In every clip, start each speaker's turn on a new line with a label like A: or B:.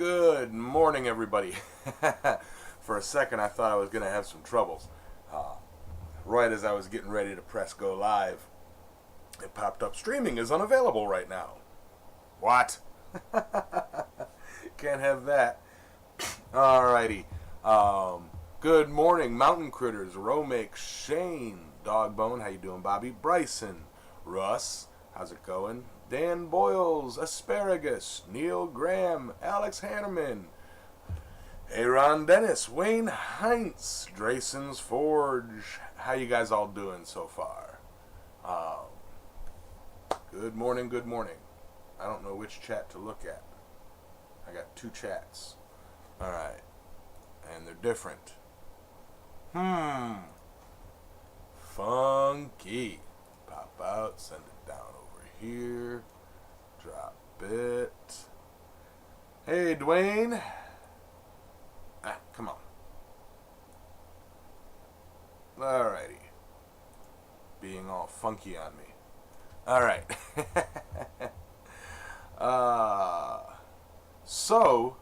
A: Good morning, everybody. For a second, I thought I was going to have some troubles. Right as I was getting ready to press go live, it popped up, streaming is unavailable right now. What? Can't have that. Alrighty. Good morning, Mountain Critters, Romake, Shane, Dogbone, how you doing, Bobby? Bryson, Russ, how's it going? Dan Boyles, Asparagus, Neil Graham, Alex Hanneman, Aaron Dennis, Wayne Heinz, Drayson's Forge. How you guys all doing so far? Good morning, good morning. I don't know which chat to look at. I got two chats. Alright. And they're different. Funky. Pop out, send it down over here. Drop it. Hey, Dwayne. Come on. Alrighty. Being all funky on me. Alright. So,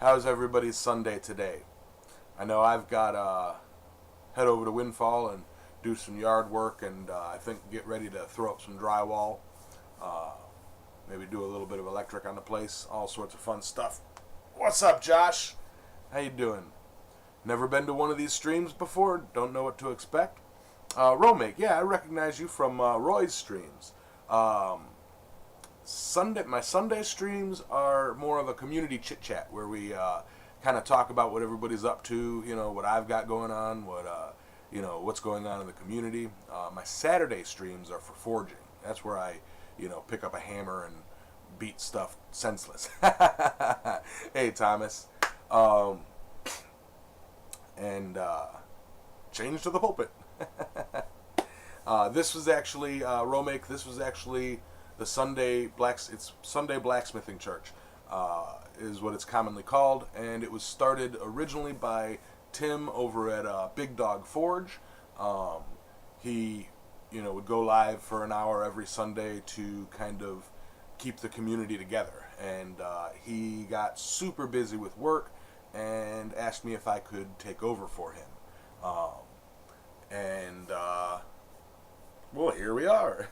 A: how's everybody's Sunday today? I know I've got head over to Windfall and do some yard work, and I think get ready to throw up some drywall. Maybe do a little bit of electric on the place. All sorts of fun stuff. What's up, Josh? How you doing? Never been to one of these streams before? Don't know what to expect? Romake, yeah, I recognize you from Roy's streams. My Sunday streams are more of a community chit-chat where we kind of talk about what everybody's up to, you know, what I've got going on, what's going on in the community. My Saturday streams are for forging. That's where I, pick up a hammer and beat stuff senseless. Hey, Thomas. Change to the pulpit. This was actually, Romake, this was actually the it's Sunday Blacksmithing Church, is what it's commonly called, and it was started originally by Tim over at Big Dog Forge. He, would go live for an hour every Sunday to kind of keep the community together, and he got super busy with work and asked me if I could take over for him. Well, here we are.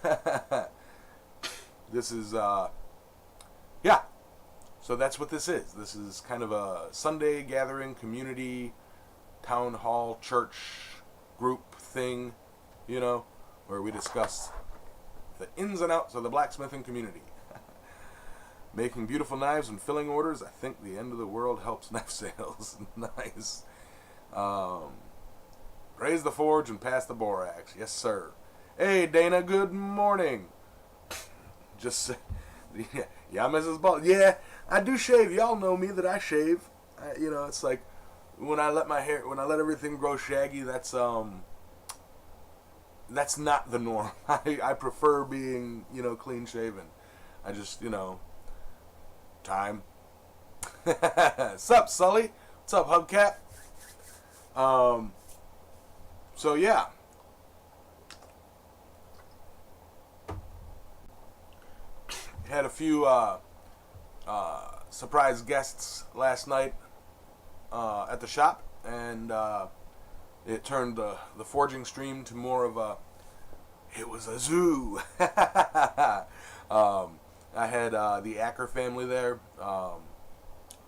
A: This is, yeah. So that's what this is. This is kind of a Sunday gathering, community, town hall, church group thing, where we discuss the ins and outs of the blacksmithing community. Making beautiful knives and filling orders. I think the end of the world helps knife sales. Nice. Raise the forge and pass the borax. Yes, sir. Hey, Dana, good morning. Just, yeah, Mrs. Ball. Yeah, I do shave. Y'all know me that I shave. It's like when I let everything grow shaggy, that's not the norm. I prefer being, clean shaven. I just, time. Sup, Sully? What's up, Hubcap? So yeah. Had a few surprise guests last night at the shop, and it turned the forging stream to more of it was a zoo. I had the Acker family there,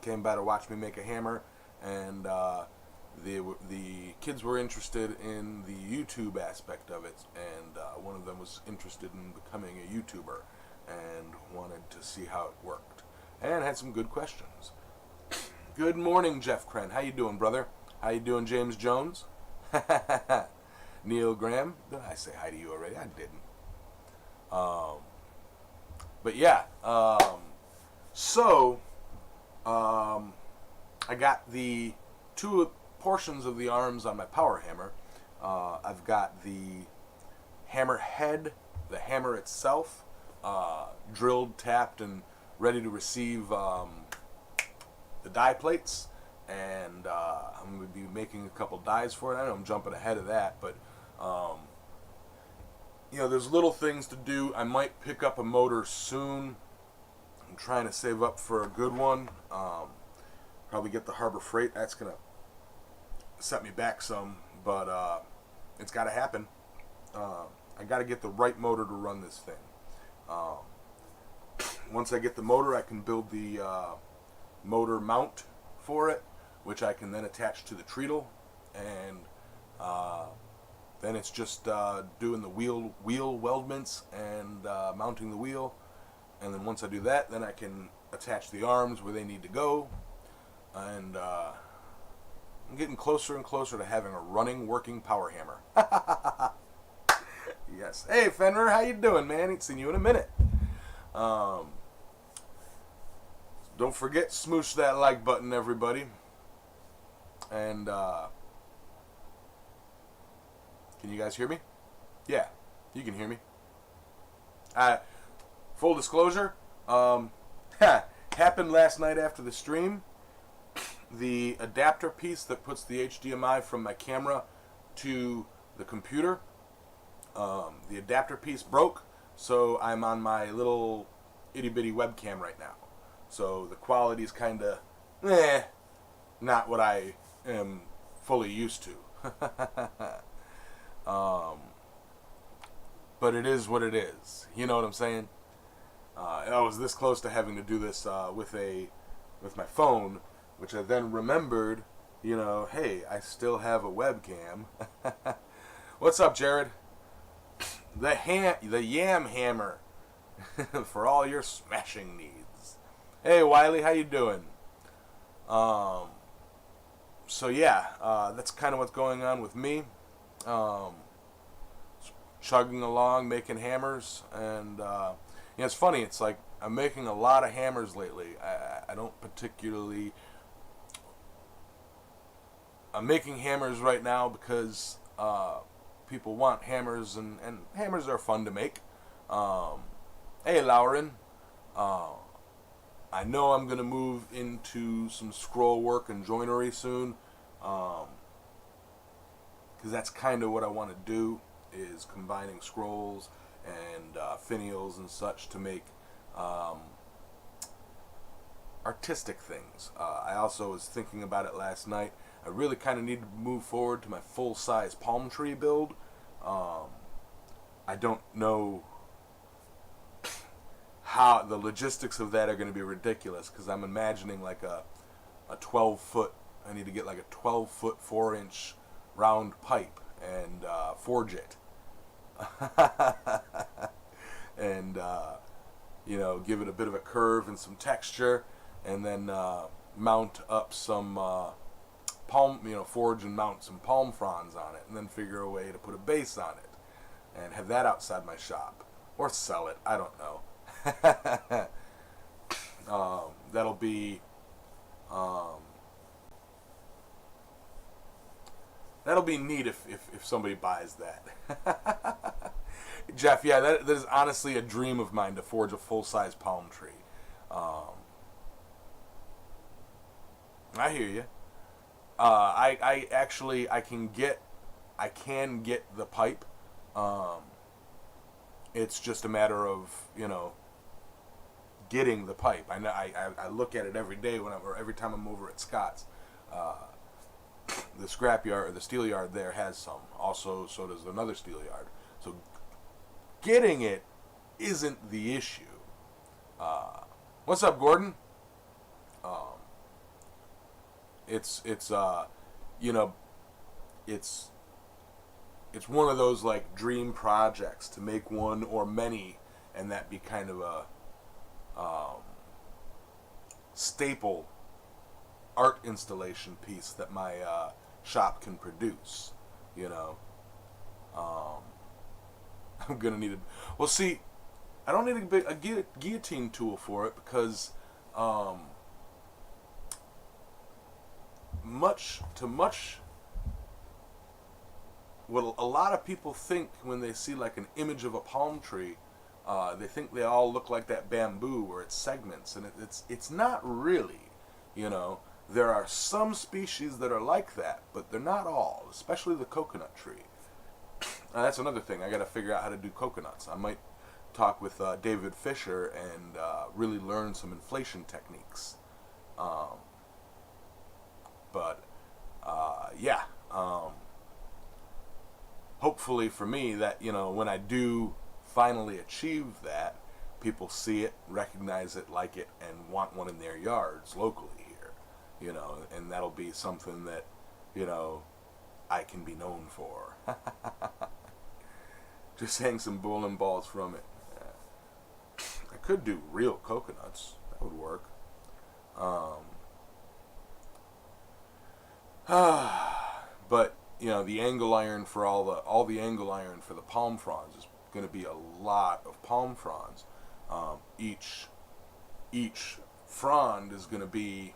A: came by to watch me make a hammer, and the kids were interested in the YouTube aspect of it, and one of them was interested in becoming a YouTuber and wanted to see how it worked, and had some good questions. Good morning, Jeff Kren. How you doing, brother? How you doing, James Jones? Neil Graham. Did I say hi to you already? I didn't. But yeah, I got the two portions of the arms on my power hammer. I've got the hammer head, the hammer itself, drilled, tapped, and ready to receive the die plates, and I'm going to be making a couple dies for it. I know I'm jumping ahead of that, but there's little things to do. I might pick up a motor soon. I'm trying to save up for a good one. Probably get the Harbor Freight. That's going to set me back some, but it's got to happen. I got to get the right motor to run this thing. Once I get the motor, I can build the motor mount for it, which I can then attach to the treadle, and then it's just doing the wheel weldments and mounting the wheel. And then once I do that, then I can attach the arms where they need to go. And I'm getting closer and closer to having a running, working power hammer. Yes. Hey, Fenrir, how you doing, man? Ain't seen you in a minute. Don't forget, smoosh that like button, everybody. And can you guys hear me? Yeah, you can hear me. Full disclosure, happened last night after the stream. The adapter piece that puts the HDMI from my camera to the computer, the adapter piece broke, so I'm on my little itty-bitty webcam right now. So the quality is kind of, not what I am fully used to. But it is what it is. You know what I'm saying? I was this close to having to do this with my phone, which I then remembered, hey, I still have a webcam. What's up, Jared? The yam hammer for all your smashing needs. Hey, Wiley, how you doing? So yeah, that's kind of what's going on with me. Chugging along, making hammers, and it's funny. It's like I'm making a lot of hammers lately. I don't particularly. I'm making hammers right now because people want hammers, and hammers are fun to make. Hey, Lauren. I know I'm going to move into some scroll work and joinery soon, because that's kind of what I want to do, is combining scrolls and finials and such to make artistic things. I also was thinking about it last night. I really kind of need to move forward to my full-size palm tree build. I don't know how the logistics of that are going to be ridiculous, because I'm imagining like a 12-foot, I need to get like a 12-foot 4-inch round pipe and forge it. And give it a bit of a curve and some texture, and then mount up some forge and mount some palm fronds on it, and then figure a way to put a base on it and have that outside my shop, or sell it. I don't know. That'll be neat if somebody buys that. Jeff, yeah, that is honestly a dream of mine, to forge a full-size palm tree. I hear you. I can get the pipe. It's just a matter of getting the pipe. I know I look at it every day every time I'm over at Scott's. The scrapyard or the steel yard there has some. Also, so does another steel yard. So getting it isn't the issue. What's up, Gordon? It's one of those like dream projects, to make one or many, and that be kind of a staple art installation piece that my shop can produce. I'm gonna need it. Well, see, I don't need a guillotine tool for it, because what a lot of people think when they see like an image of a palm tree, they think they all look like that bamboo where it's segments, and it's not really. There are some species that are like that, but they're not all, especially the coconut tree. That's another thing. I got to figure out how to do coconuts. I might talk with David Fisher and really learn some inflation techniques. But yeah, hopefully for me that, you know, when I do finally achieve that, people see it, recognize it, like it, and want one in their yards locally here, you know, and that'll be something that, you know, I can be known for. Just hang some bowling balls from it. I could do real coconuts. That would work. But you know, the angle iron for all the angle iron for the palm fronds is going to be a lot of palm fronds. Each frond is going to be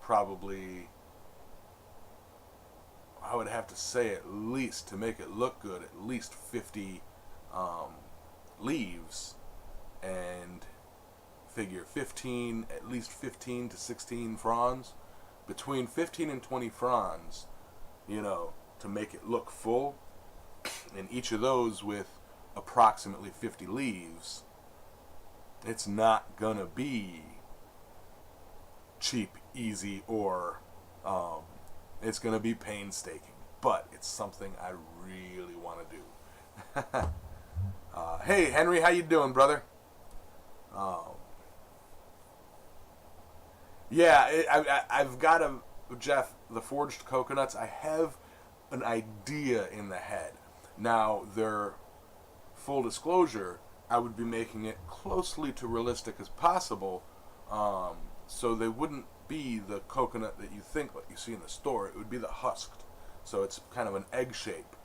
A: probably, I would have to say, at least, to make it look good, at least 50 leaves, and figure 15, at least 15 to 16 fronds, between 15 and 20 fronds, you know, to make it look full, and each of those with approximately 50 leaves. It's not gonna be cheap, easy, or it's gonna be painstaking, but it's something I really want to do. Hey Henry, how you doing, brother? Yeah, I've got Jeff, the forged coconuts. I have an idea in the head. Now, they're, full disclosure, I would be making it closely to realistic as possible, so they wouldn't be the coconut that you think, what you see in the store. It would be the husked, so it's kind of an egg shape.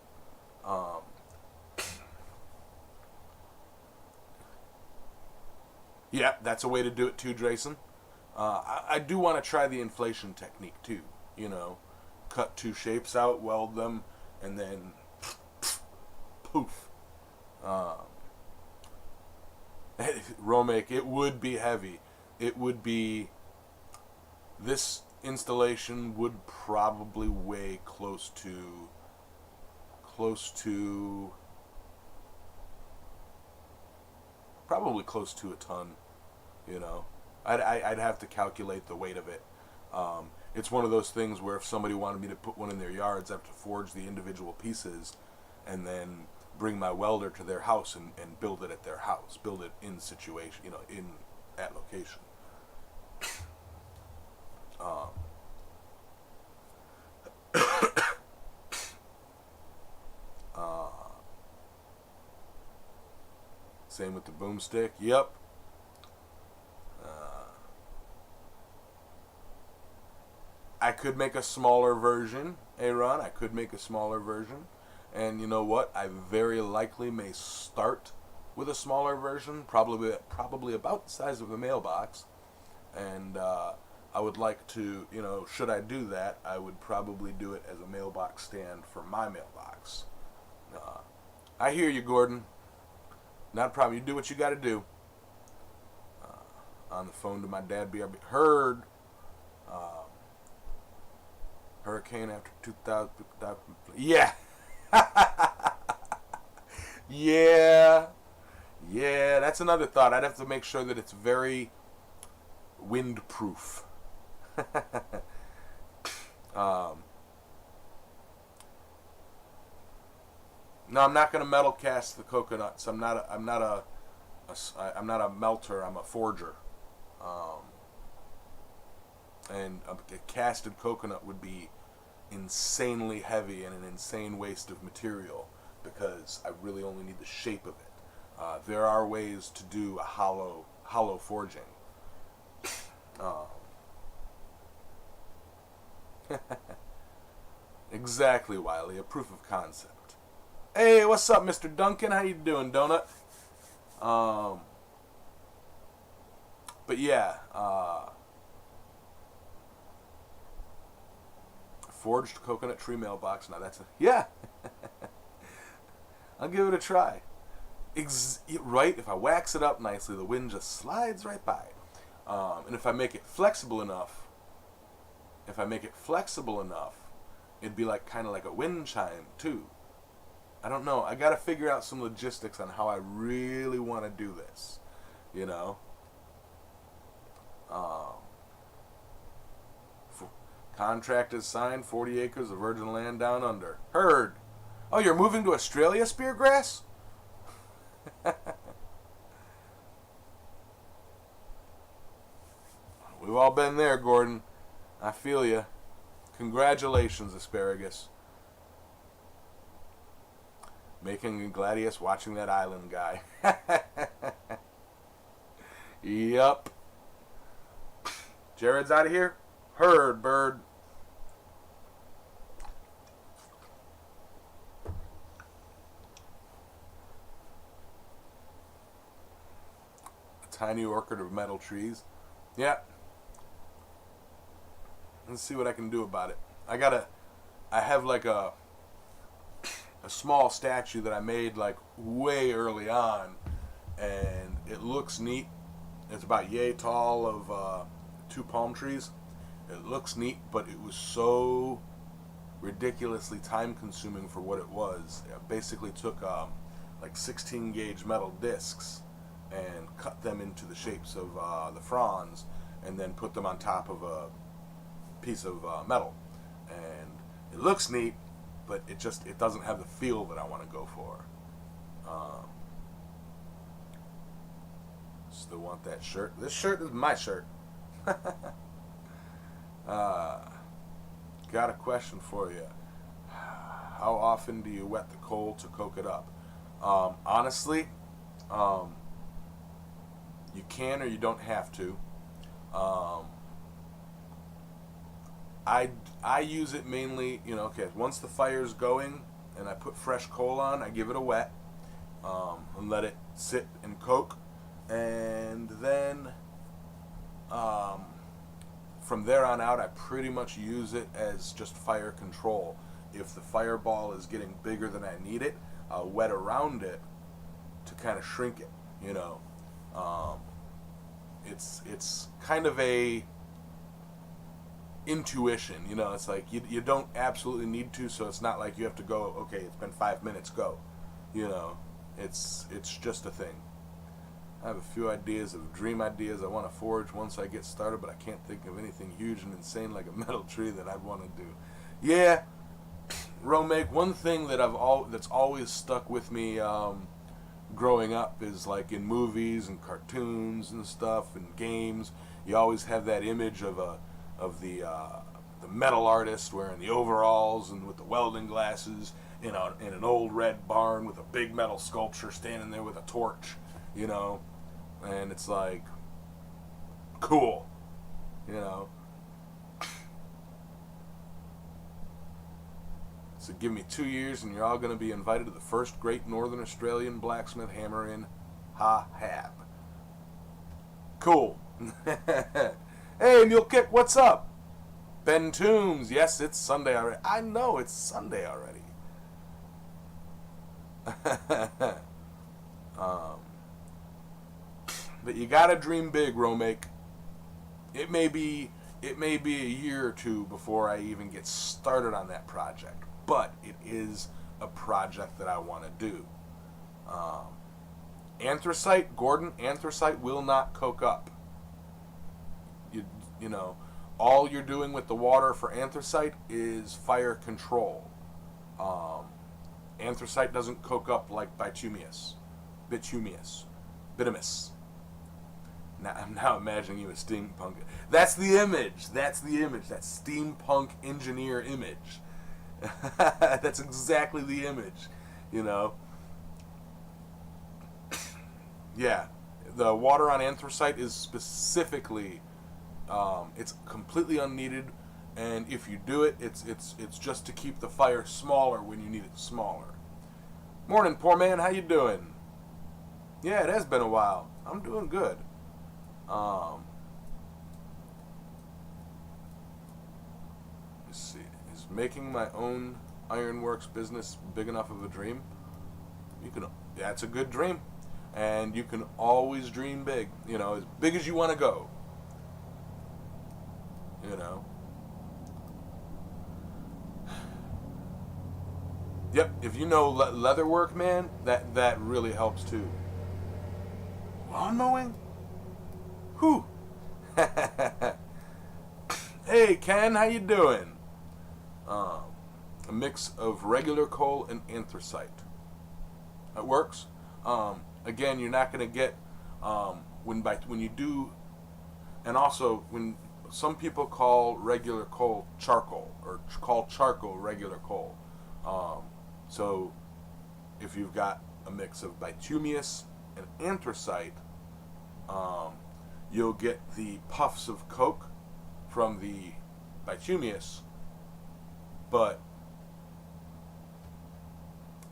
A: Yeah, that's a way to do it too, Drayson. I do want to try the inflation technique too. You know, cut two shapes out, weld them, and then poof. Romek, it would be heavy. It would be. This installation would probably weigh close to probably close to a ton. You know, I'd have to calculate the weight of it. It's one of those things where if somebody wanted me to put one in their yards, I have to forge the individual pieces and then bring my welder to their house and build it at their house, build it in situation, you know, in that location. Same with the boomstick. Yep. I could make a smaller version, Aaron. I could make a smaller version. And you know what? I very likely may start with a smaller version, probably about the size of a mailbox. And I would like to, you know, should I do that, I would probably do it as a mailbox stand for my mailbox. I hear you, Gordon. Not a problem. You do what you got to do. On the phone to my dad, BRB. Heard. Hurricane after 2000. Yeah. Yeah. Yeah, that's another thought. I'd have to make sure that it's very windproof. No, I'm not going to metal cast the coconuts. I'm not a melter. I'm a forger. And a casted coconut would be insanely heavy and an insane waste of material because I really only need the shape of it. There are ways to do a hollow forging. Exactly, Wiley. A proof of concept. Hey, what's up, Mr. Duncan? How you doing, Donut? But yeah, forged coconut tree mailbox. Now that's yeah. I'll give it a try. Right, if I wax it up nicely, the wind just slides right by. And if I make it flexible enough, it'd be like kind of like a wind chime too. I don't know. I got to figure out some logistics on how I really want to do this. You know. Contract is signed, 40 acres of virgin land down under. Heard. Oh, you're moving to Australia, Speargrass? We've all been there, Gordon. I feel you. Congratulations, Asparagus. Making a Gladius, watching that island guy. Yup. Jared's out of here? Heard, bird. A tiny orchard of metal trees. Yeah. Let's see what I can do about it. I have like a small statue that I made like way early on, and it looks neat. It's about yay tall of 2 palm trees. It looks neat, but it was so ridiculously time consuming for what it was. I basically took like 16 gauge metal discs and cut them into the shapes of the fronds, and then put them on top of a piece of metal. And it looks neat, but it doesn't have the feel that I want to go for. Still want that shirt. This shirt is my shirt. Got a question for you. How often do you wet the coal to coke it up? Honestly, you can or you don't have to. I use it mainly, okay, once the fire's going and I put fresh coal on, I give it a wet and let it sit and coke. And then from there on out, I pretty much use it as just fire control. If the fireball is getting bigger than I need it, I'll wet around it to kind of shrink it, It's kind of a intuition, it's like you don't absolutely need to, so it's not like you have to go, okay, it's been 5 minutes, go. It's just a thing. I have a few dream ideas I want to forge once I get started, but I can't think of anything huge and insane like a metal tree that I'd want to do. Yeah, Romake, one thing that that's always stuck with me growing up is like in movies and cartoons and stuff and games, you always have that image of the metal artist wearing the overalls and with the welding glasses in an old red barn with a big metal sculpture standing there with a torch, and it's like cool, So give me 2 years and you're all going to be invited to the first great Northern Australian blacksmith hammer-in. Ha-hab. Cool. Hey, Mule Kick, what's up? Ben Toombs, yes, it's Sunday already. I know, it's Sunday already. But you gotta dream big, Romake. It may be a year or two before I even get started on that project, but it is a project that I want to do. Anthracite, Gordon, anthracite will not coke up. All you're doing with the water for anthracite is fire control. Anthracite doesn't coke up like bituminous. Now, I'm now imagining you a steampunk. That's the image. That steampunk engineer image. That's exactly the image. Yeah, the water on anthracite is specifically. It's completely unneeded, and if you do it, it's just to keep the fire smaller when you need it smaller. Morning, poor man. How you doing? Yeah, it has been a while. I'm doing good. Let's see. Is making my own ironworks business big enough of a dream? Yeah, it's a good dream, and you can always dream big. As big as you want to go. Yep, if you know leather work, man, that really helps too. Lawn mowing? Whew. Hey, Hey, Ken, how you doing? A mix of regular coal and anthracite. That works. Again, you're not going to get when you do, and also when some people call regular coal charcoal or call charcoal regular coal. So if you've got a mix of bituminous and anthracite, you'll get the puffs of coke from the bituminous, but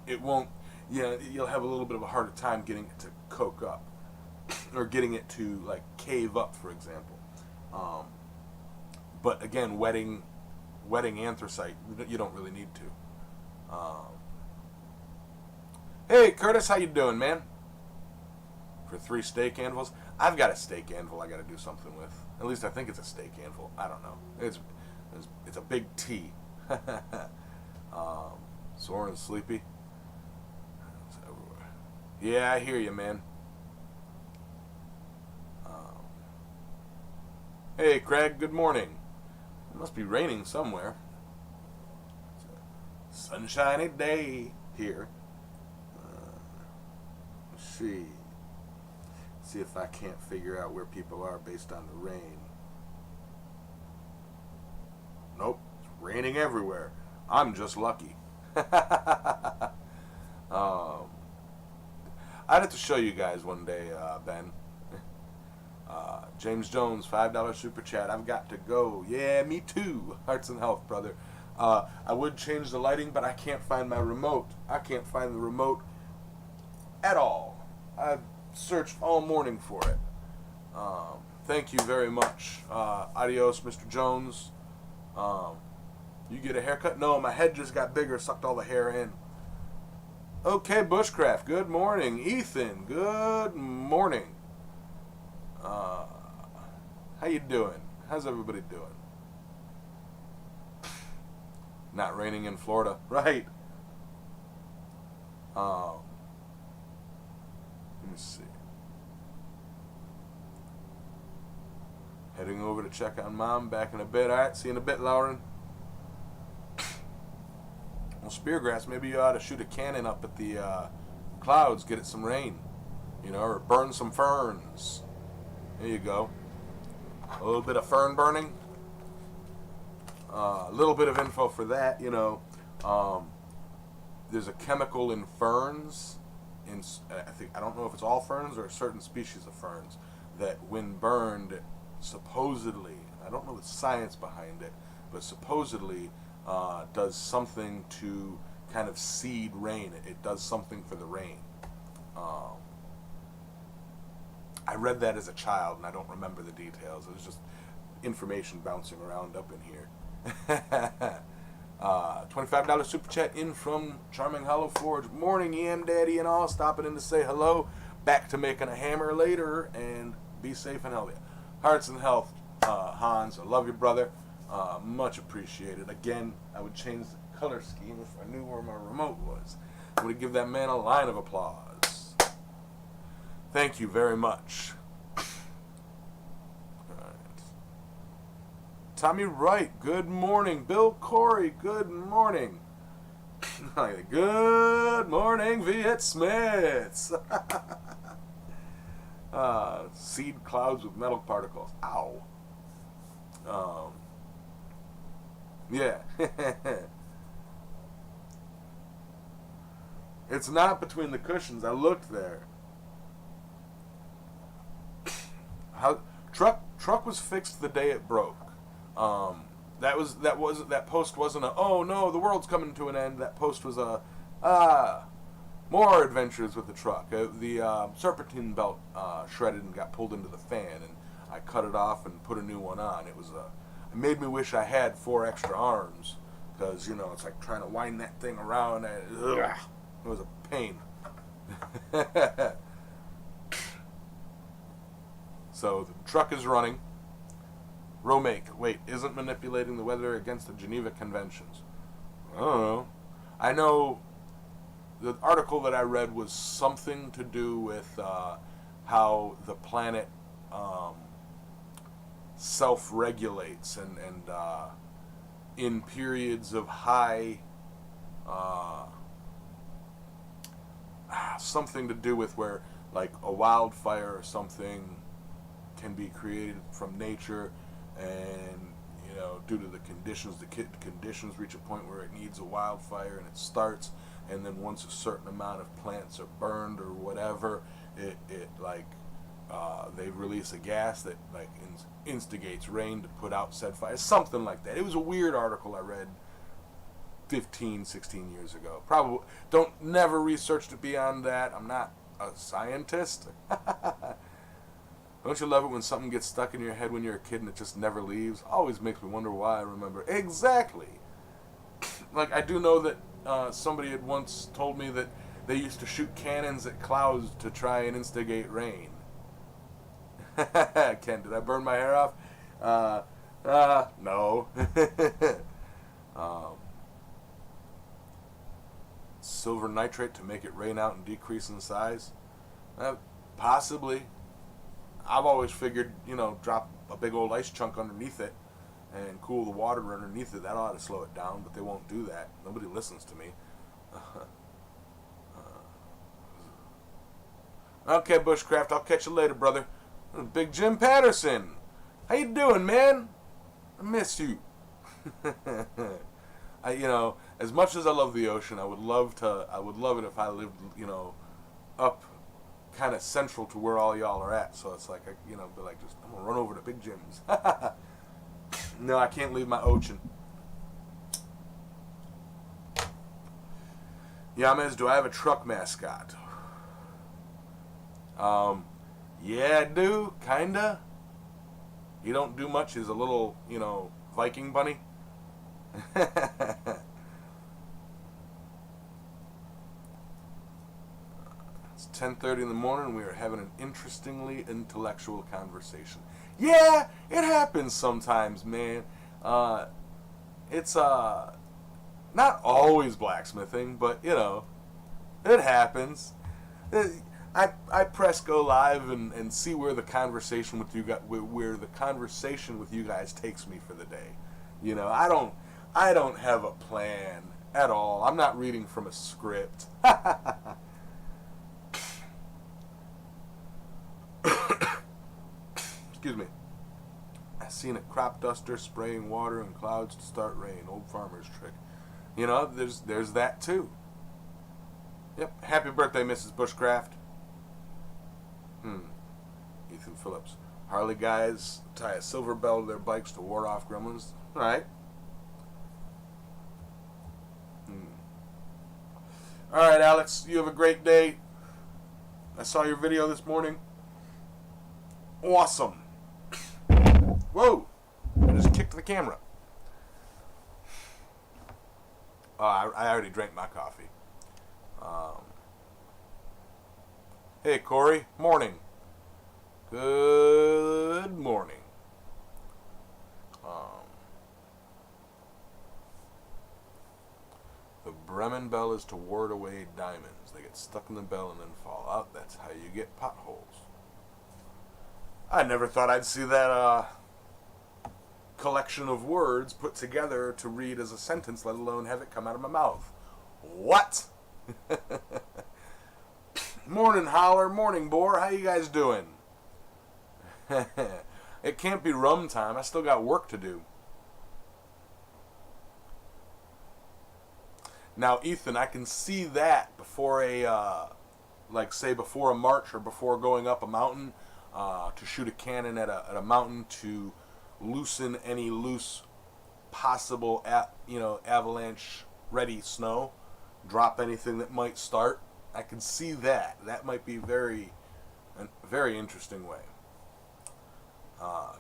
A: it won't. Yeah, you'll have a little bit of a harder time getting it to coke up, or getting it to like cave up, for example. But again, wetting anthracite, you don't really need to. Hey, Curtis, how you doing, man? For 3 steak anvils, I've got a steak anvil I got to do something with. At least I think it's a steak anvil. I don't know. It's a big T. Sore and sleepy. Yeah, I hear you, man. Hey, Craig, good morning. It must be raining somewhere. It's a sunshiny day here. Let's see. See if I can't figure out where people are based on the rain. Nope, it's raining everywhere. I'm just lucky. I'd have to show you guys one day, Ben. James Jones, $5 super chat. I've got to go. Yeah, me too. Hearts and health, brother. I would change the lighting, but I can't find my remote. I can't find the remote at all. I've searched all morning for it. Thank you very much. Adios, Mr. Jones. You get a haircut? No, my head just got bigger, sucked all the hair in. Okay, Bushcraft, good morning. Ethan, good morning. How you doing? How's everybody doing? Not raining in Florida, right? Let me see. Heading over to check on Mom, back in a bit. All right, see you in a bit, Lauren. Well, Speargrass, maybe you ought to shoot a cannon up at the clouds, get it some rain, or burn some ferns. There you go. A little bit of fern burning. A little bit of info for that, there's a chemical in ferns, I don't know if it's all ferns or a certain species of ferns, that when burned, supposedly, I don't know the science behind it, but supposedly does something to kind of seed rain. It does something for the rain. I read that as a child, and I don't remember the details. It was just information bouncing around up in here. $25 super chat in from Charming Hollow Forge. Morning, Yam Daddy and all. Stopping in to say hello. Back to making a hammer later, and be safe and healthy. Hearts and health, Hans. I love you, brother. Much appreciated. Again, I would change the color scheme if I knew where my remote was. I would give that man a line of applause. Thank you very much. All right. Tommy Wright, good morning. Bill Corey, good morning. Good morning, Viet Smiths. Seed clouds with metal particles. Ow. Yeah. It's not between the cushions. I looked there. Truck was fixed the day it broke. That post wasn't a oh no the world's coming to an end. That post was a more adventures with the truck. The serpentine belt shredded and got pulled into the fan, and I cut it off and put a new one on. It made me wish I had 4 extra arms, because it's like trying to wind that thing around. It was a pain. So the truck is running. Romake, wait, isn't manipulating the weather against the Geneva Conventions. I don't know. I know the article that I read was something to do with how the planet self-regulates, and in periods of high something to do with where like a wildfire or something can be created from nature, and due to the conditions, the conditions reach a point where it needs a wildfire and it starts, and then once a certain amount of plants are burned or whatever, it like they release a gas that like instigates rain to put out said fire, something like that. It was a weird article I read 15, 16 years ago. Probably never researched it beyond that. I'm not a scientist. Don't you love it when something gets stuck in your head when you're a kid and it just never leaves? Always makes me wonder why I remember. Exactly. Like, I do know that somebody had once told me that they used to shoot cannons at clouds to try and instigate rain. Ken, did I burn my hair off? No. Silver nitrate to make it rain out and decrease in size? Possibly. I've always figured, drop a big old ice chunk underneath it and cool the water underneath it. That ought to slow it down, but they won't do that. Nobody listens to me. Okay, Bushcraft, I'll catch you later, brother. Big Jim Patterson. How you doing, man? I miss you. As much as I love the ocean, I would love it if I lived, up kind of central to where all y'all are at. So it's like, be like, I'm gonna run over to Big Jim's. No, I can't leave my ocean. Yamez, do I have a truck mascot? Yeah, I do, kinda. He don't do much. He's a little, Viking bunny. It's 10:30 in the morning and we are having an interestingly intellectual conversation. Yeah, it happens sometimes, man. It's not always blacksmithing, but it happens. I press go live and see where the conversation with you guys takes me for the day. I don't have a plan at all. I'm not reading from a script. Excuse me. I seen a crop duster spraying water in clouds to start rain. Old farmer's trick. There's that too. Yep. Happy birthday, Mrs. Bushcraft. Ethan Phillips. Harley guys tie a silver bell to their bikes to ward off gremlins. All right. All right, Alex. You have a great day. I saw your video this morning. Awesome. Whoa. I just kicked the camera. I already drank my coffee. Hey, Corey. Morning. Good morning. The Bremen bell is to ward away diamonds. They get stuck in the bell and then fall out. That's how you get potholes. I never thought I'd see that collection of words put together to read as a sentence, let alone have it come out of my mouth. What? Morning, Holler. Morning, Boar. How you guys doing? It can't be rum time. I still got work to do. Now, Ethan, I can see that before before a march or before going up a mountain, to shoot a cannon at a mountain to loosen any loose possible avalanche ready snow, drop anything that might start. I can see that. That might be a very interesting way.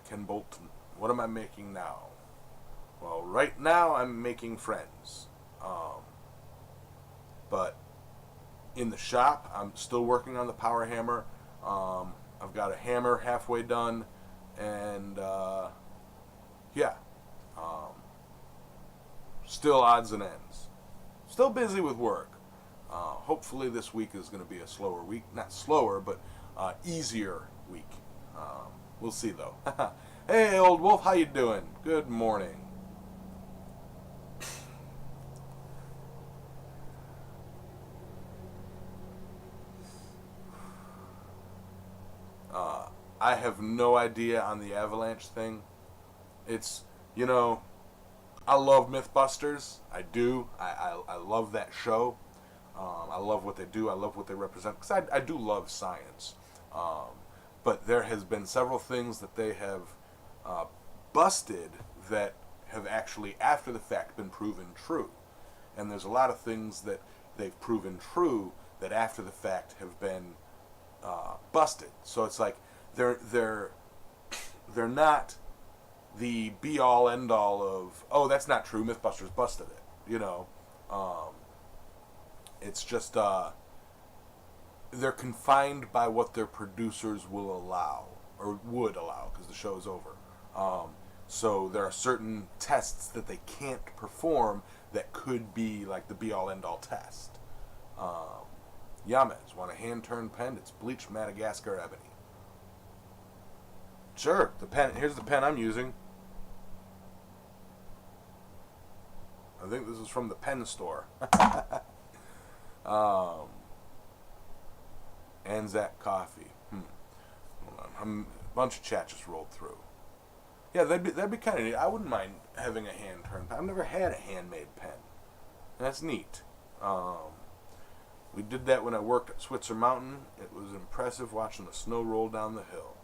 A: Ken Bolton, what am I making now? Well, right now I'm making friends. But in the shop, I'm still working on the power hammer. I've got a hammer halfway done, and still odds and ends. Still busy with work. Hopefully this week is going to be a slower week. Not slower, but easier week. We'll see, though. Hey, old wolf, how you doing? Good morning. I have no idea on the Avalanche thing. It's, you know, I love Mythbusters. I do. I love that show. I love what they do. I love what they represent. Because I do love science. Um, but there has been several things that they have uh, busted that have actually, after the fact, been proven true. And there's a lot of things that they've proven true that after the fact have been busted. So it's like they're they're not the be all end all of, oh, that's not true, Mythbusters busted it. Um, it's just they're confined by what their producers will allow or would allow because the show is over. Um, so there are certain tests that they can't perform that could be like the be all end all test. Yamez, want a hand turned pen? It's bleached Madagascar ebony. Sure, the pen. Here's the pen I'm using. I think this is from the pen store. Anzac Coffee. Hold on. A bunch of chat just rolled through. Yeah, that'd be kind of neat. I wouldn't mind having a hand turned pen. I've never had a handmade pen. That's neat. We did that when I worked at Switzer Mountain. It was impressive watching the snow roll down the hill.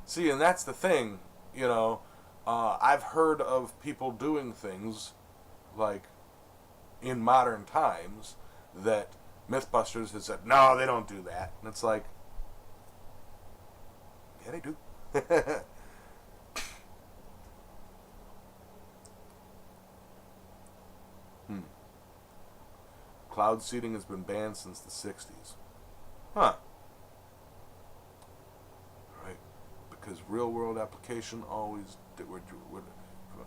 A: See, and that's the thing, I've heard of people doing things like in modern times that Mythbusters has said, no, they don't do that. And it's like, yeah, they do. Cloud seeding has been banned since the 60s. Huh. Right. Because real world application always would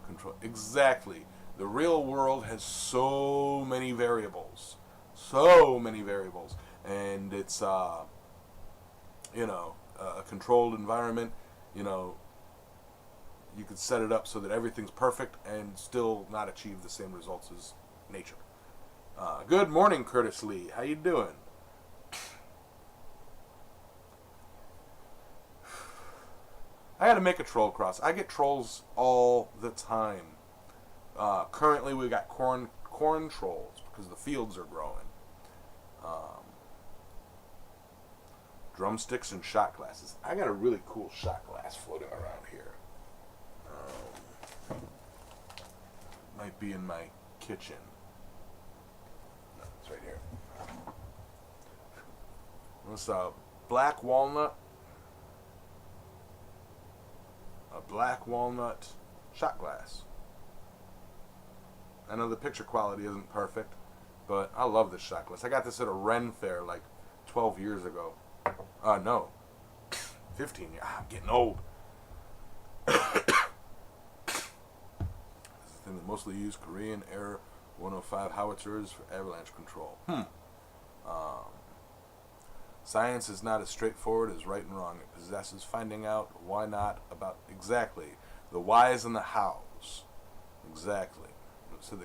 A: control. Exactly. The real world has so many variables. So many variables. And it's, a controlled environment, you could set it up so that everything's perfect and still not achieve the same results as nature. Good morning, Curtis Lee. How you doing? I gotta make a troll cross. I get trolls all the time. Currently, we got corn trolls because the fields are growing. Drumsticks and shot glasses. I got a really cool shot glass floating around here. Might be in my kitchen. No, it's right here. It's a black walnut. A black walnut shot glass. I know the picture quality isn't perfect, but I love this shot glass. I got this at a Ren fair like 12 years ago. No. 15 years. I'm getting old. This is the thing that mostly use Korean Air 105 howitzers for avalanche control. Science is not as straightforward as right and wrong. It possesses finding out why not about exactly the whys and the hows. Exactly. So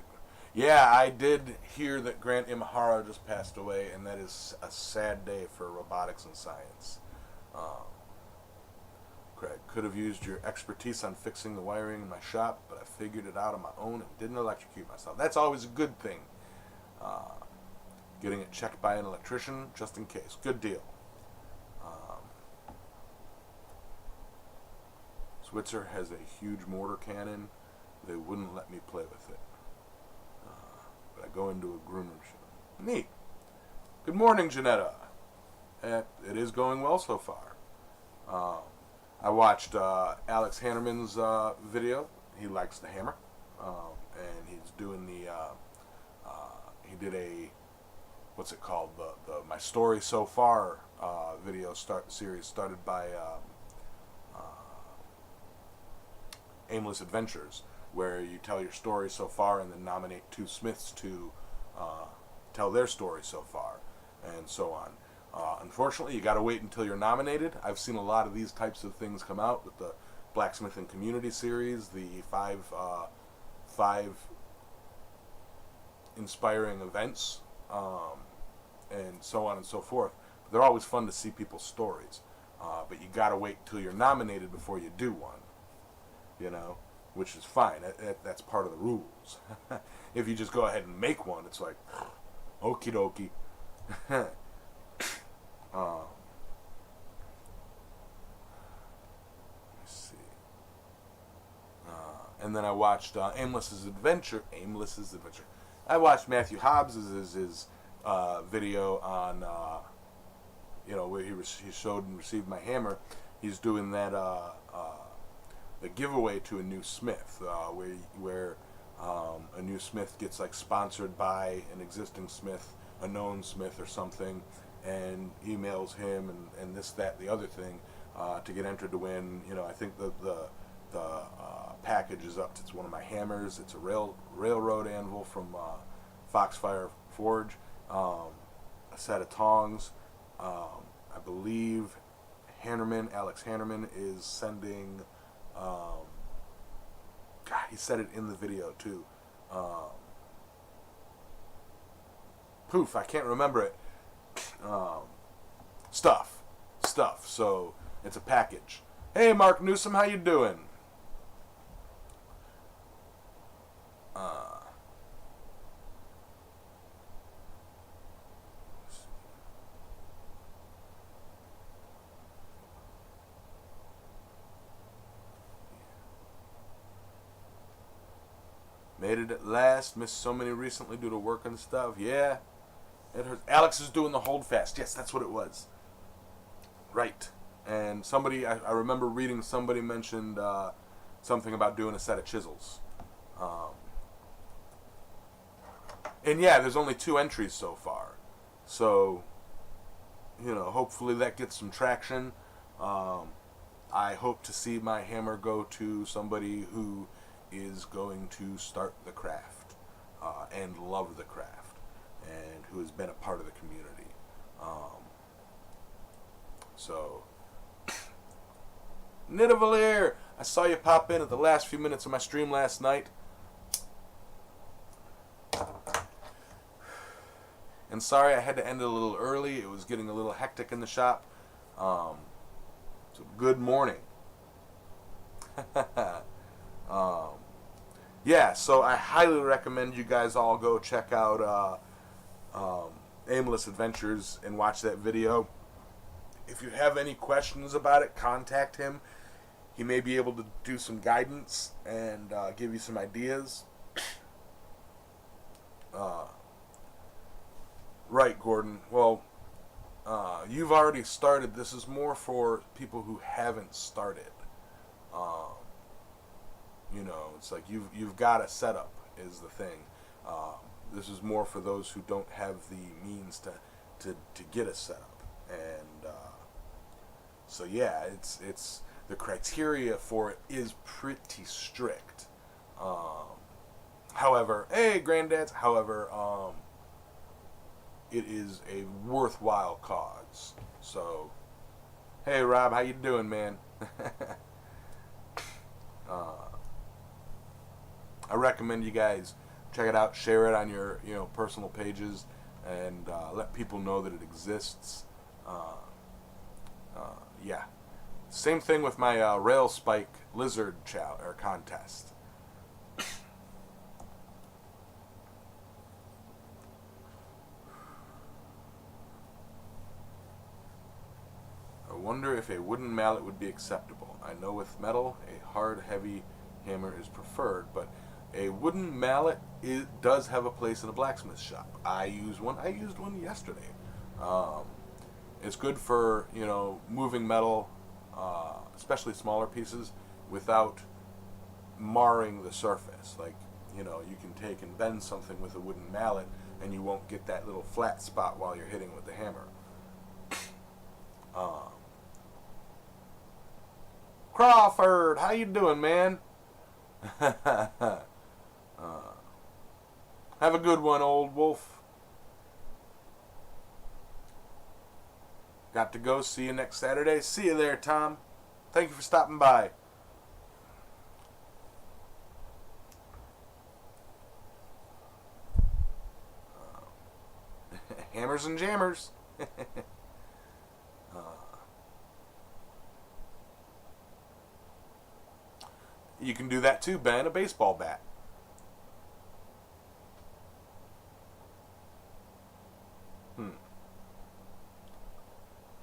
A: yeah, I did hear that Grant Imahara just passed away, and that is a sad day for robotics and science. Craig, could have used your expertise on fixing the wiring in my shop, but I figured it out on my own and didn't electrocute myself. That's always a good thing. Getting it checked by an electrician, just in case. Good deal. Switzer has a huge mortar cannon. They wouldn't let me play with it. But I go into a groomer show. Neat. Good morning, Janetta. It is going well so far. I watched Alex Hannerman's video. He likes the hammer. And he's doing the... he did a... What's it called? The My Story So Far video series started by Aimless Adventures, where you tell your story so far and then nominate two Smiths to tell their story so far, and so on. Unfortunately, you got to wait until you're nominated. I've seen a lot of these types of things come out with the Blacksmithing Community Series, the five inspiring events, and so on and so forth. But they're always fun to see people's stories. But you gotta wait till you're nominated before you do one, you know, which is fine. That's part of the rules. If you just go ahead and make one, it's like, okie dokie. Let's see. And then I watched Aimless's Adventure. I watched Matthew Hobbs's his video on, where he showed and received my hammer. He's doing that the giveaway to a new smith, where a new smith gets like sponsored by an existing smith, a known smith or something, and emails him and this, that, the other thing to get entered to win. I think the package is up. It's one of my hammers. It's a railroad anvil from Foxfire Forge, a set of tongs. I believe Alex Hannerman is sending. He said it in the video too. I can't remember it. Stuff. So it's a package. Hey, Mark Newsom, how you doing? Made it at last. Missed so many recently due to work and stuff. Yeah. It hurts. Alex is doing the holdfast. Yes, that's what it was. Right. And somebody, I remember reading somebody mentioned something about doing a set of chisels. And yeah, there's only 2 entries so far. So, hopefully that gets some traction. I hope to see my hammer go to somebody who is going to start the craft and love the craft and who has been a part of the community. So, Nidavellir, I saw you pop in at the last few minutes of my stream last night. And sorry I had to end it a little early. It was getting a little hectic in the shop. So good morning. Yeah, so I highly recommend you guys all go check out Aimless Adventures and watch that video. If you have any questions about it, contact him. He may be able to do some guidance and give you some ideas. Right, Gordon. Well, you've already started. This is more for people who haven't started. It's like you've got a setup is the thing. This is more for those who don't have the means to get a setup. And so yeah, it's the criteria for it is pretty strict. However, hey granddads. However, it is a worthwhile cause. So, hey Rob, how you doing, man? I recommend you guys check it out, share it on your personal pages, and let people know that it exists. Yeah. Same thing with my rail spike lizard contest. I wonder if a wooden mallet would be acceptable. I know with metal, a hard, heavy hammer is preferred, but a wooden mallet does have a place in a blacksmith shop. I used one yesterday. It's good for moving metal, especially smaller pieces, without marring the surface. Like you can take and bend something with a wooden mallet, and you won't get that little flat spot while you're hitting with the hammer. Crawford, how you doing, man? Have a good one, old wolf. Got to go. See you next Saturday. See you there, Tom. Thank you for stopping by. Hammers and jammers. You can do that too, Ben. A baseball bat.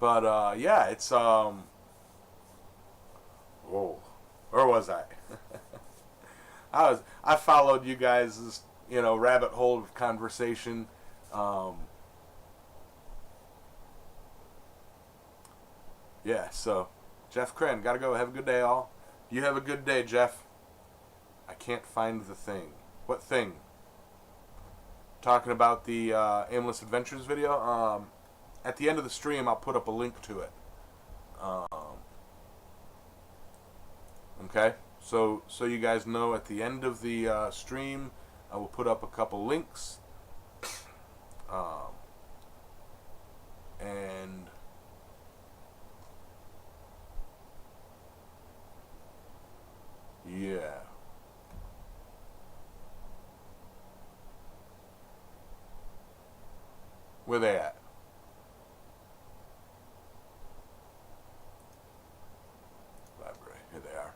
A: But yeah, it's oh, where was I? I followed you guys' rabbit hole of conversation. Yeah, so Jeff Crenn, gotta go. Have a good day, all. You have a good day, Jeff. I can't find the thing. What thing? Talking about the Aimless Adventures video. At the end of the stream, I'll put up a link to it. Okay, so you guys know, at the end of the stream, I will put up a couple links. And yeah. Where they at? Library. Here they are.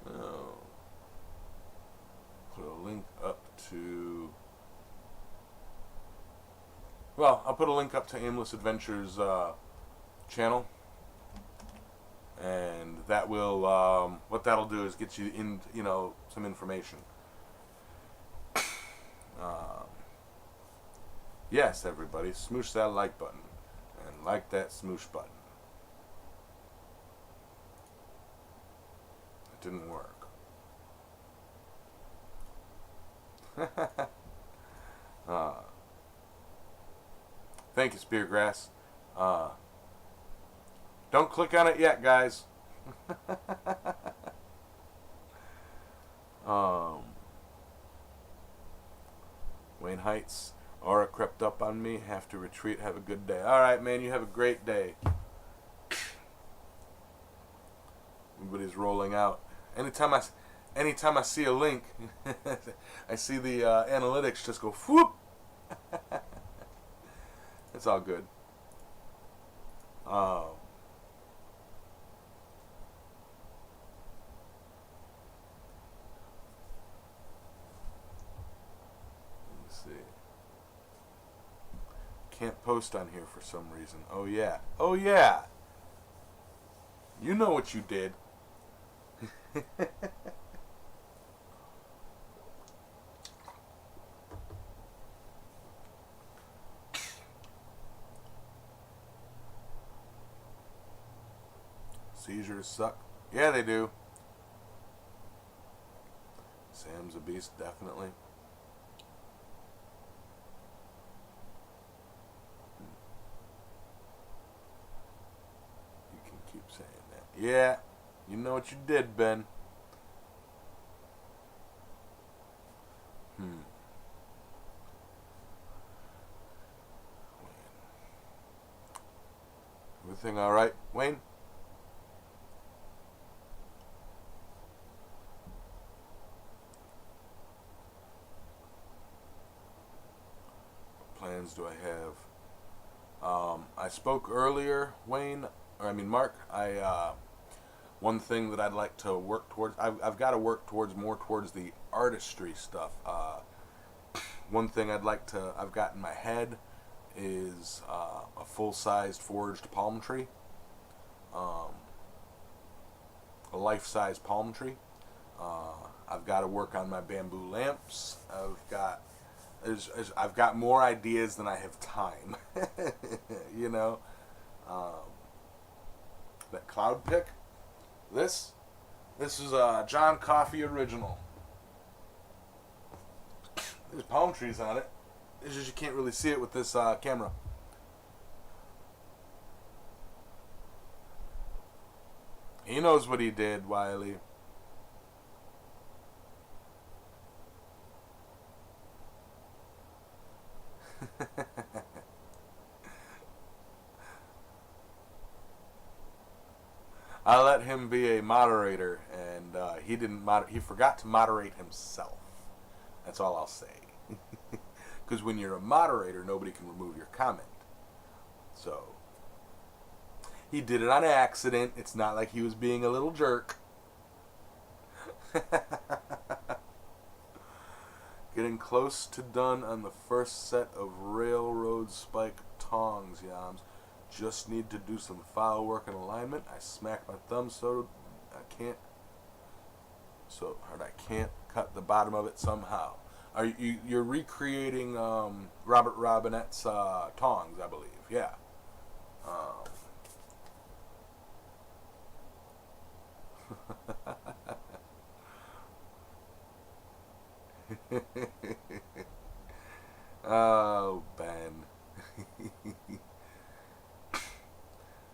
A: Oh. Put a link up to... Well, I'll put a link up to Aimless Adventures channel. And that will, what that'll do is get you in, some information. Yes, everybody, smoosh that like button and like that smoosh button. It didn't work. Thank you, Speargrass. Don't click on it yet, guys. Wayne Heights. Aura crept up on me. Have to retreat. Have a good day. All right, man. You have a great day. Everybody's rolling out. Anytime I see a link, I see the analytics just go whoop. It's all good. Can't post on here for some reason. Oh yeah. Oh yeah. You know what you did. Seizures suck. Yeah, they do. Sam's a beast, definitely. Keep saying that. Yeah, you know what you did, Ben. Everything all right, Wayne? What plans do I have? I spoke earlier, Wayne. Mark, one thing that I'd like to work towards, I've got to work towards more towards the artistry stuff. One thing I've got in my head is a full-sized forged palm tree, a life-size palm tree. I've got to work on my bamboo lamps. I've got more ideas than I have time. That cloud pick. This is a John Coffey original. There's palm trees on it. It's just you can't really see it with this camera. He knows what he did, Wiley. I let him be a moderator, and he didn't. He forgot to moderate himself. That's all I'll say. Because when you're a moderator, nobody can remove your comment. So, he did it on accident. It's not like he was being a little jerk. Getting close to done on the first set of railroad spike tongs, yams. Just need to do some file work and alignment. I smacked my thumb so hard I can't cut the bottom of it somehow. You're recreating Robert Robinette's tongs, I believe. Yeah. Oh, Ben.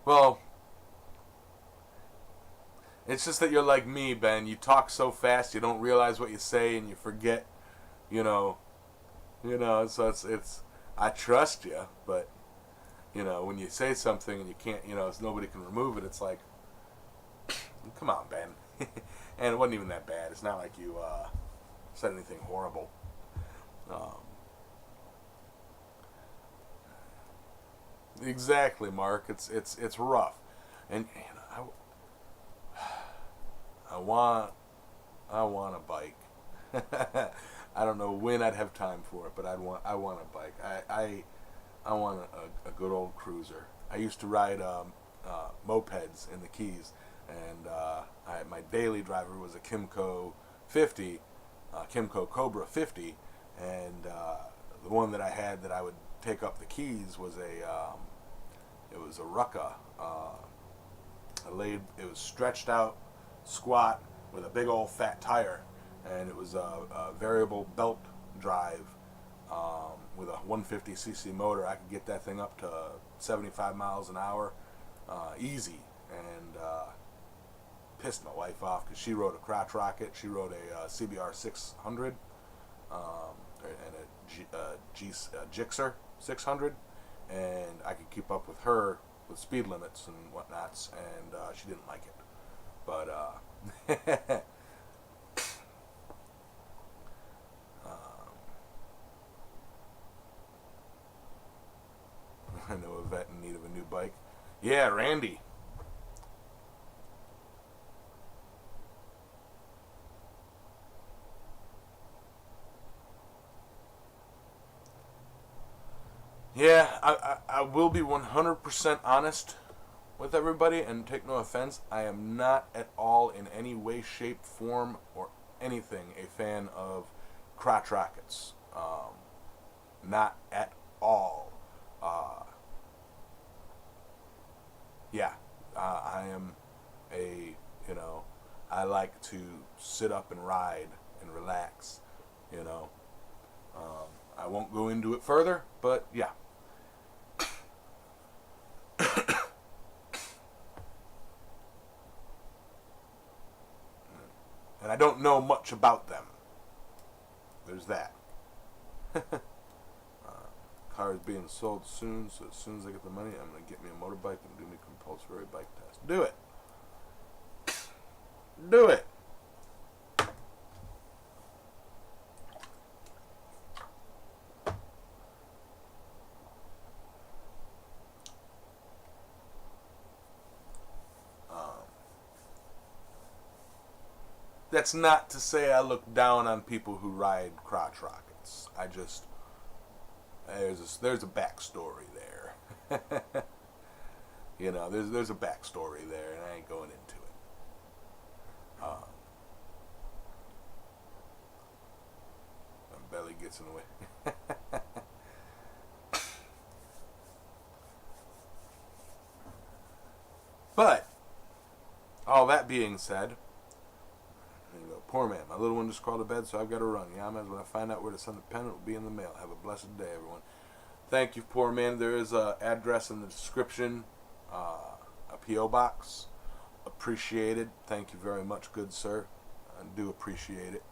A: Well, it's just that you're like me, Ben. You talk so fast, you don't realize what you say, and you forget. You know. So it's. I trust you, but when you say something and you can't, nobody can remove it. It's like, come on, Ben. And it wasn't even that bad. It's not like you said anything horrible. Exactly, Mark. It's rough, and I want a bike. I don't know when I'd have time for it, but I want a bike. I want a good old cruiser. I used to ride mopeds in the Keys, and my daily driver was a Kimco 50, Kimco Cobra 50, and the one that I had that I would take up the Keys was it was a Rucka. It was stretched out, squat, with a big old fat tire, and it was a variable belt drive with a 150cc motor. I could get that thing up to 75 miles an hour easy, and pissed my wife off because she rode a crotch rocket. She rode a CBR 600 and a Gixxer 600, and I could keep up with her with speed limits and whatnots, and she didn't like it. But I know a vet in need of a new bike. Yeah, Randy. Yeah, I will be 100% honest with everybody and take no offense. I am not at all in any way, shape, form, or anything a fan of crotch rockets. Not at all. Yeah, I am I like to sit up and ride and relax, you know. I won't go into it further, but yeah. And I don't know much about them. There's that. Car is being sold soon, so as soon as I get the money, I'm going to get me a motorbike and do me compulsory bike test. Do it. Do it. That's not to say I look down on people who ride crotch rockets. I just there's a backstory there. There's a backstory there, and I ain't going into it. My belly gets in the way. But all that being said, there you go. Poor man. My little one just crawled to bed, so I've got to run. Yeah, man. When I find out where to send the pen, it will be in the mail. Have a blessed day, everyone. Thank you, poor man. There is an address in the description, a P.O. box. Appreciated. Thank you very much, good sir. I do appreciate it.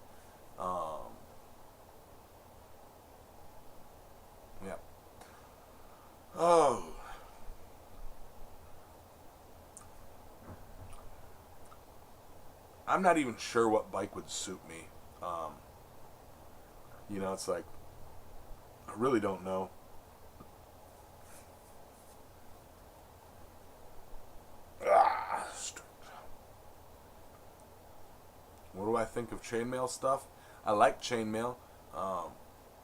A: Yeah. Oh. I'm not even sure what bike would suit me. You know, it's like, I really don't know. Ah, what do I think of chainmail stuff? I like chainmail. Um,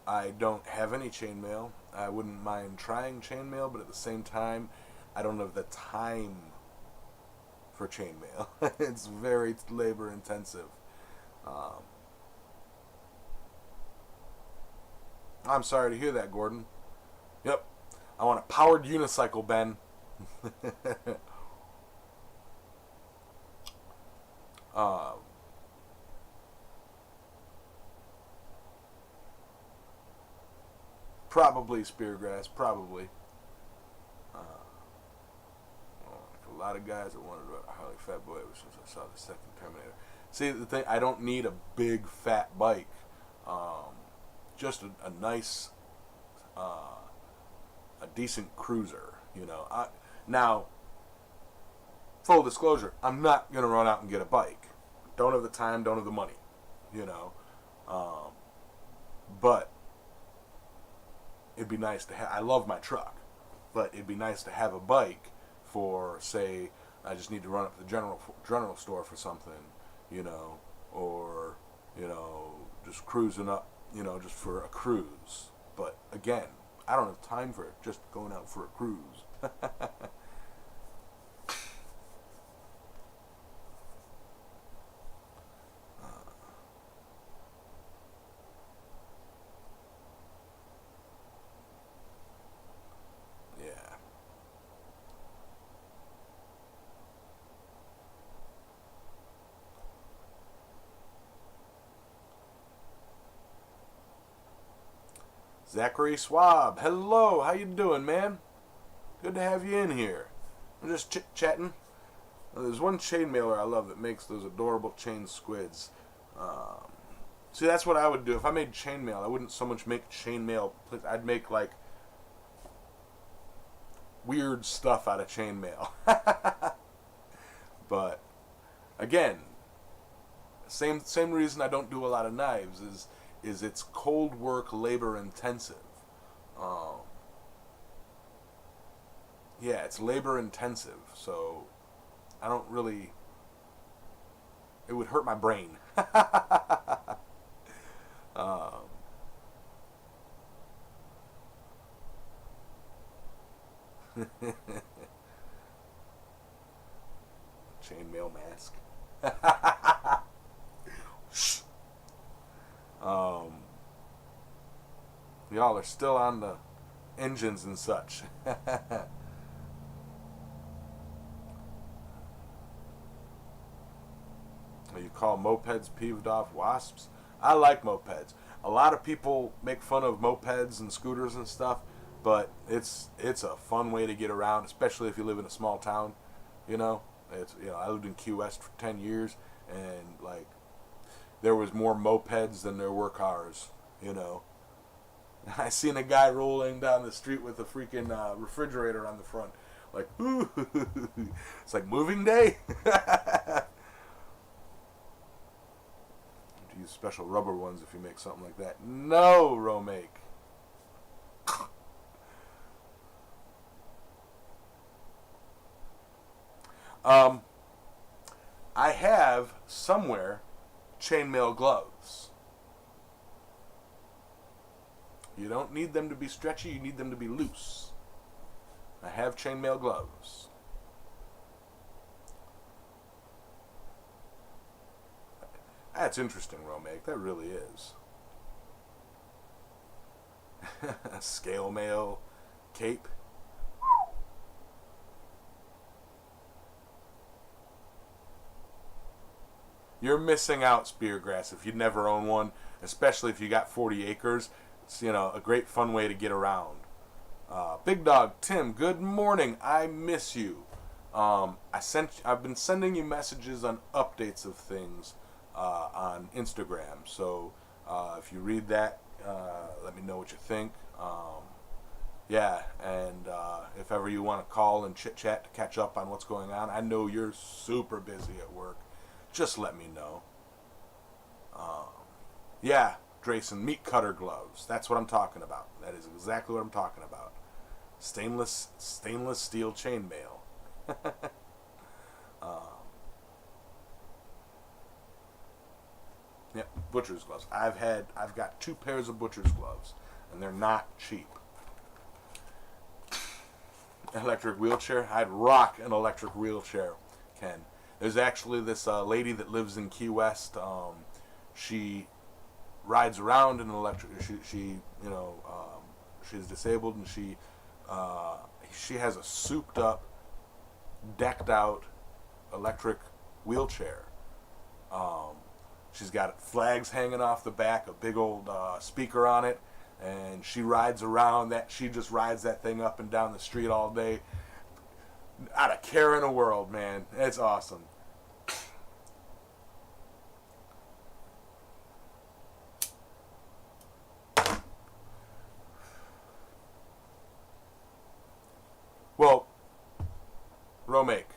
A: I don't have any chainmail. I wouldn't mind trying chainmail, but at the same time, I don't have the time for chainmail. It's very labor intensive. Um, I'm sorry to hear that, Gordon. Yep. I want a powered unicycle, Ben. uh, Probably speargrass, probably. Uh, like a lot of guys that wanted a Harley Fat Boy ever since I saw the second Terminator. See, the thing, I don't need a big fat bike. Um, just a nice, a decent cruiser. You know. Now, full disclosure, I'm not gonna run out and get a bike. Don't have the time. Don't have the money. You know. Um, but it'd be nice to have. I love my truck, but it'd be nice to have a bike for, say, I just need to run up to the general store for something, you know, or just cruising up, just for a cruise. But again, I don't have time for it. Just going out for a cruise. Yeah. Zachary Swab, hello. How you doing, man? Good to have you in here. I'm just chit-chatting. There's one chain mailer I love that makes those adorable chain squids. Um, See, that's what I would do. If I made chainmail, I wouldn't so much make chainmail. I'd make, like, weird stuff out of chainmail. But, again, same reason I don't do a lot of knives is it's cold work, labor intensive. Um, yeah, it's labor intensive, so I don't really. It would hurt my brain. um, Chainmail mask. um, Y'all are still on the engines and such. You call mopeds peeved off wasps? I like mopeds. A lot of people make fun of mopeds and scooters and stuff, but it's a fun way to get around, especially if you live in a small town. You know, I lived in Key West for 10 years, and like there was more mopeds than there were cars. You know, I seen a guy rolling down the street with a freaking refrigerator on the front. Like, ooh, it's like moving day. To use special rubber ones if you make something like that. No, Romake. I have somewhere chainmail gloves. You don't need them to be stretchy, you need them to be loose. I have chainmail gloves. That's interesting, Romake. That really is. Scale mail cape. You're missing out, Speargrass, if you never own one, especially if you got 40 acres. It's, a great fun way to get around. Big Dog Tim, good morning. I miss you. I've been sending you messages on updates of things on Instagram. So if you read that, let me know what you think. Yeah, and if ever you want to call and chit chat to catch up on what's going on, I know you're super busy at work. Just let me know. Yeah, Drayson meat cutter gloves. That's what I'm talking about. That is exactly what I'm talking about. Stainless steel chainmail. Yeah, butcher's gloves. I've got 2 pairs of butcher's gloves, and they're not cheap. Electric wheelchair. I'd rock an electric wheelchair, Ken. There's actually this lady that lives in Key West. She rides around in an electric. She she's disabled, and she has a souped up, decked out electric wheelchair. She's got flags hanging off the back, a big old speaker on it, and she rides around that. She just rides that thing up and down the street all day. Not a care in the world, man. It's awesome. Well, Romake,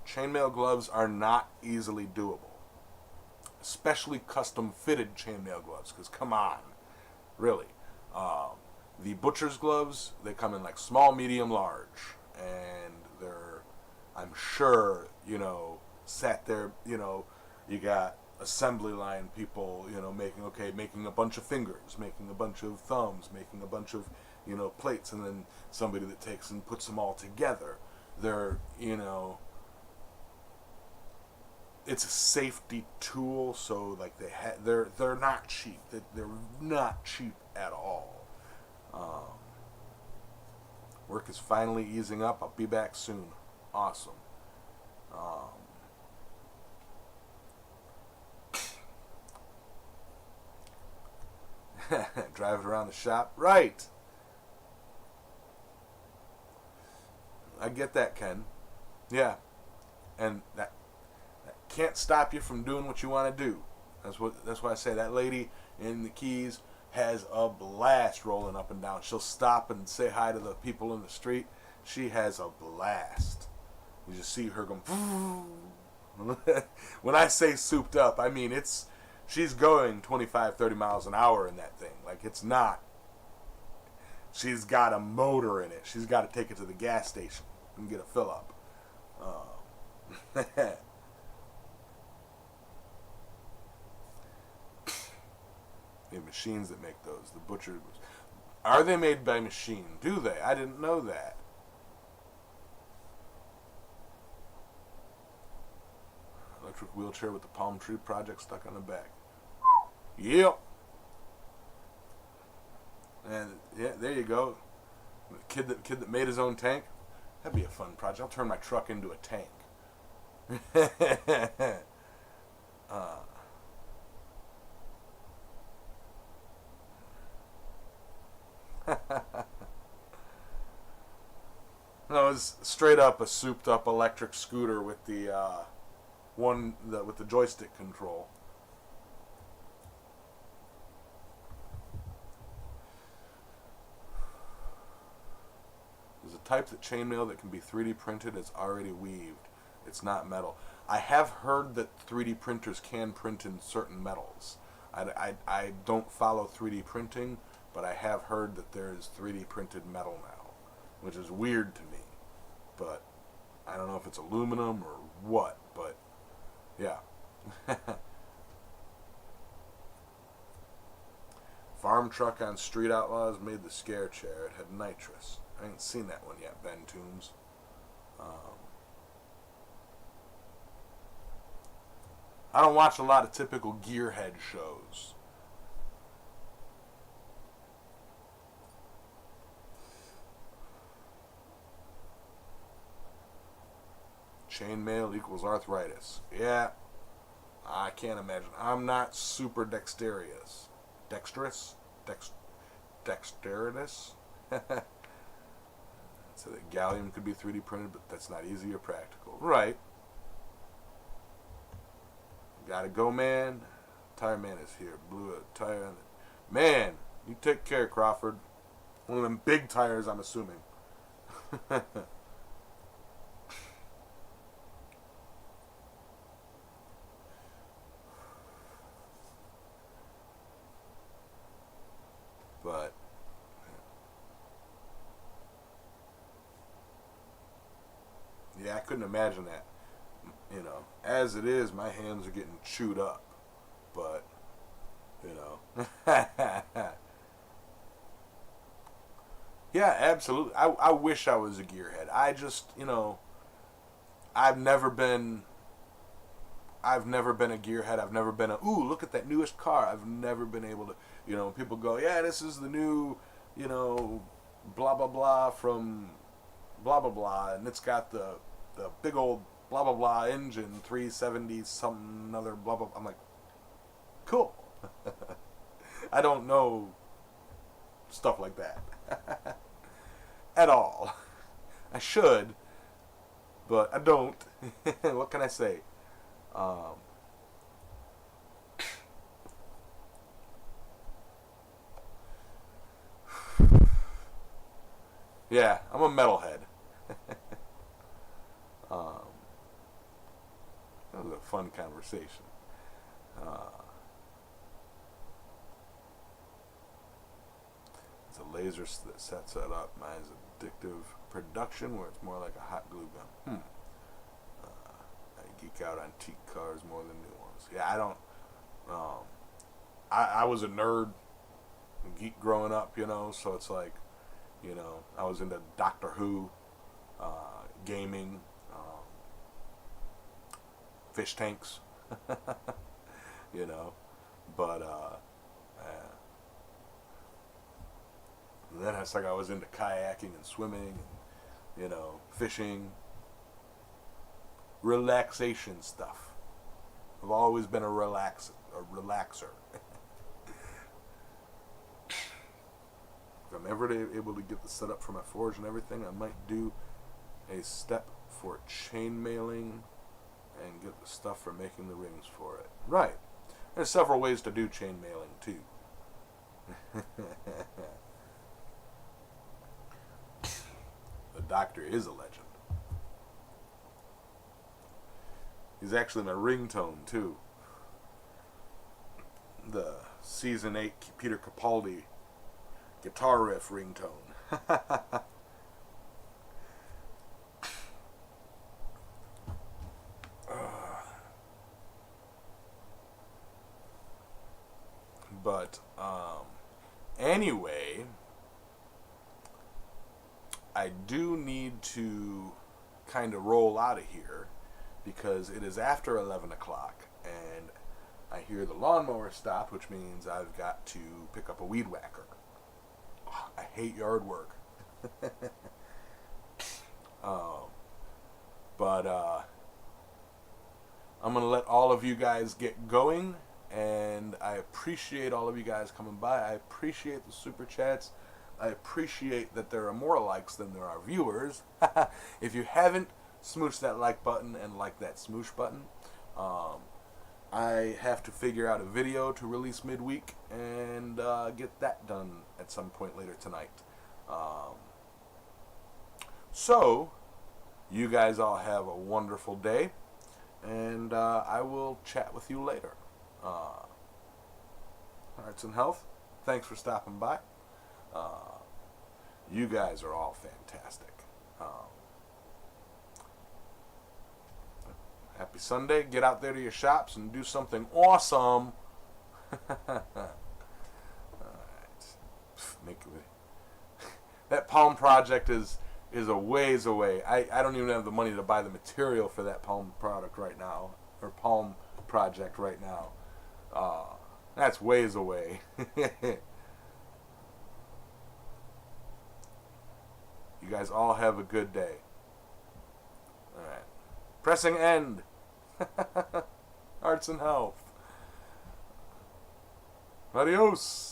A: chainmail gloves are not easily doable. Especially custom fitted chainmail gloves, because come on, really. The butcher's gloves, they come in like small, medium, large, and they're, I'm sure, sat there, you got assembly line people, making a bunch of fingers, making a bunch of thumbs, making a bunch of, plates, and then somebody that takes and puts them all together. They're, it's a safety tool, so like they're not cheap. They're not cheap at all. Work is finally easing up. I'll be back soon. Awesome. Driving around the shop, right? I get that, Ken. Yeah, and that can't stop you from doing what you want to do. That's why I say that lady in the Keys has a blast rolling up and down. She'll stop and say hi to the people in the street. She has a blast. You just see her going. When I say souped up, I mean she's going 25, 30 miles an hour in that thing. Like, it's not. She's got a motor in it. She's got to take it to the gas station and get a fill up. The machines that make those, the butcher. Are they made by machine? Do they? I didn't know that. Electric wheelchair with the palm tree project stuck on the back. Yep. And yeah, there you go. The kid that made his own tank. That'd be a fun project. I'll turn my truck into a tank. No, it was straight up a souped up electric scooter with the with the joystick control. There's a type of chainmail that can be 3D printed. It's already weaved. It's not metal. I have heard that 3D printers can print in certain metals. I don't follow 3D printing, but I have heard that there is 3D printed metal now, which is weird to me. But I don't know if it's aluminum or what, but yeah. Farm truck on Street Outlaws made the scare chair. It had nitrous. I ain't seen that one yet, Ben Toombs. I don't watch a lot of typical gearhead shows. Chainmail equals arthritis. Yeah, I can't imagine. I'm not super dexterous. Dexterous? Dexterous? So that gallium could be 3D printed, but that's not easy or practical. Right. Gotta go, man. Tire man is here. Blew a tire on it. Man, you take care, Crawford. One of them big tires, I'm assuming. couldn't imagine that. You know, as it is, my hands are getting chewed up. But, you know. Yeah, absolutely. I wish I was a gearhead. I just, you know, I've never been a gearhead. I've never been ooh, look at that newest car. I've never been able to, you know, people go, yeah, this is the new, you know, blah, blah, blah from blah, blah, blah. And it's got the big old blah, blah, blah engine, 370 something, another blah, blah. I'm like, cool. I don't know stuff like that. At all. I should, but I don't. What can I say? Yeah, I'm a metalhead. That was a fun conversation. It's a laser that sets it up. Mine's addictive production, where it's more like a hot glue gun. I geek out on antique cars more than new ones. Yeah, I don't. I was a nerd, geek growing up, you know. So it's like, you know, I was into Doctor Who, gaming, fish tanks, you know. But then it's like I was into kayaking and swimming, and, you know, fishing, relaxation stuff. I've always been a relaxer. If I'm ever able to get the setup for my forge and everything, I might do a step for chain mailing and get the stuff for making the rings for it. Right. There's several ways to do chain mailing too. The doctor is a legend. He's actually my ringtone too. The season 8 Peter Capaldi guitar riff ringtone. But anyway, I do need to kind of roll out of here because it is after 11 o'clock and I hear the lawnmower stop, which means I've got to pick up a weed whacker. I hate yard work. But I'm going to let all of you guys get going, and I appreciate all of you guys coming by. I appreciate the super chats. I appreciate that there are more likes than there are viewers. If you haven't, smoosh that like button and like that smoosh button. I have to figure out a video to release midweek and get that done at some point later tonight. So, you guys all have a wonderful day, and I will chat with you later. Hearts and health, thanks for stopping by. You guys are all fantastic. Happy Sunday. Get out there to your shops and do something awesome. Alright. That palm project is a ways away. I don't even have the money to buy the material for that palm product right now. Or palm project right now. That's ways away. You guys all have a good day. Alright. Pressing end. Arts and health. Adios.